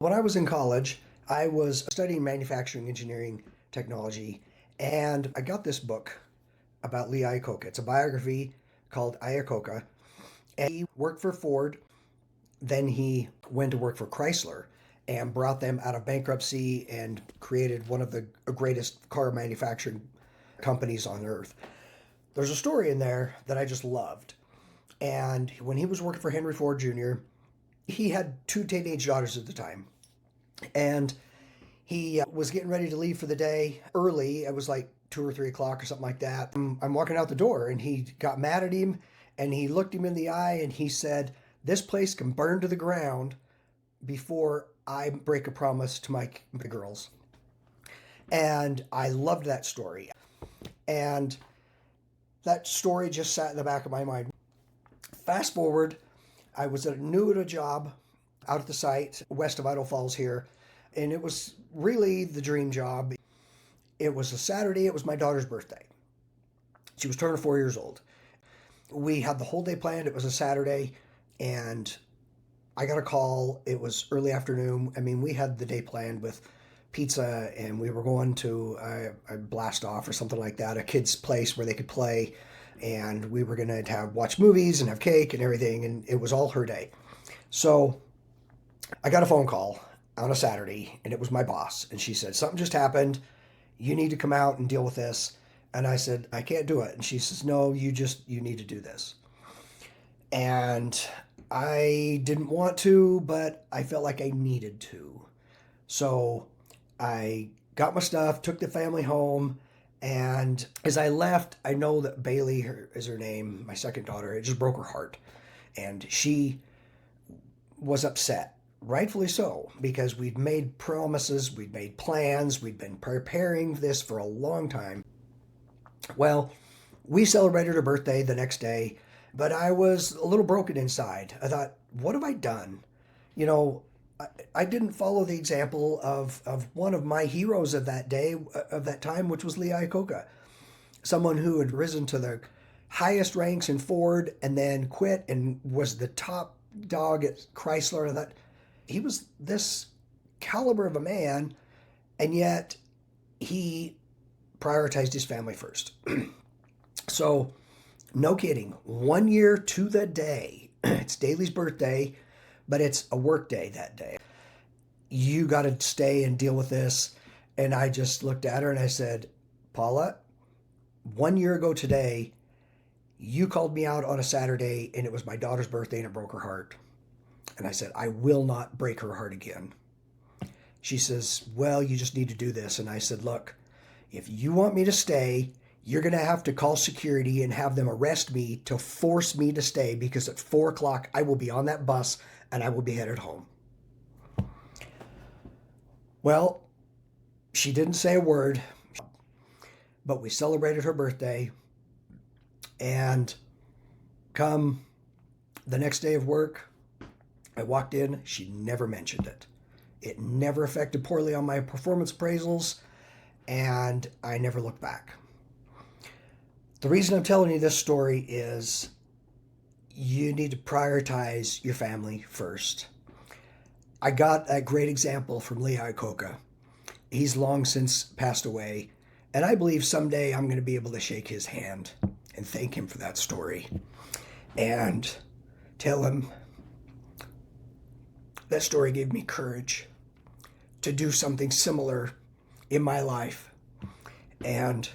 When I was in college, I was studying manufacturing engineering technology, and I got this book about Lee Iacocca. It's a biography called Iacocca. And he worked for Ford, then he went to work for Chrysler and brought them out of bankruptcy and created one of the greatest car manufacturing companies on earth. There's a story in there that I just loved. And when he was working for Henry Ford Jr., he had two teenage daughters at the time. And he was getting ready to leave for the day early. It was like 2 or 3 o'clock or something like that. I'm walking out the door and he got mad at him and he looked him in the eye and he said, "This place can burn to the ground before I break a promise to my girls." And I loved that story. And that story just sat in the back of my mind. Fast forward, I was new at a job out at the site west of Idaho Falls here, and it was really the dream job. It was a Saturday, it was my daughter's birthday. She was turning 4 years old. We had the whole day planned. It was a Saturday, and I got a call. It was early afternoon. I mean, we had the day planned with pizza, and we were going to a blast off or something like that, a kid's place where they could play, and we were going to have watch movies and have cake and everything, and it was all her day. So I got a phone call on a Saturday, and it was my boss, and she said, "Something just happened. You need to come out and deal with this." And I said, "I can't do it." And she says, "No, you need to do this." And I didn't want to, but I felt like I needed to. So I got my stuff, took the family home, and as I left, I know that Bailey is her name, my second daughter. It just broke her heart. And she was upset, rightfully so, because we'd made promises, we'd made plans, we'd been preparing this for a long time. Well, we celebrated her birthday the next day, but I was a little broken inside. I thought, what have I done? You know, I didn't follow the example of one of my heroes of that day, of that time, which was Lee Iacocca, someone who had risen to the highest ranks in Ford and then quit and was the top dog at Chrysler. And that he was this caliber of a man, and yet he prioritized his family first. So, no kidding, 1 year to the day, it's Daly's birthday, but it's a work day that day. You got to stay and deal with this. And I just looked at her and I said, "Paula, 1 year ago today, you called me out on a Saturday and it was my daughter's birthday and it broke her heart." And I said, "I will not break her heart again." She says, "Well, you just need to do this." And I said, "Look, if you want me to stay, you're going to have to call security and have them arrest me to force me to stay, because at 4 o'clock I will be on that bus and I will be headed home." Well, she didn't say a word, but we celebrated her birthday. And come the next day of work, I walked in, she never mentioned it. It never affected poorly on my performance appraisals, and I never looked back. The reason I'm telling you this story is you need to prioritize your family first. I got a great example from Lee Iacocca. He's long since passed away, and I believe someday I'm going to be able to shake his hand and thank him for that story and tell him that story gave me courage to do something similar in my life. And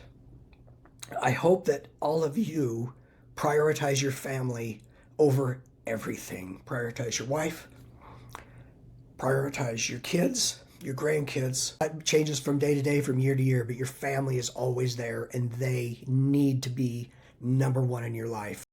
I hope that all of you prioritize your family over everything. Prioritize your wife, prioritize your kids, your grandkids. It changes from day to day, from year to year, but your family is always there and they need to be number one in your life.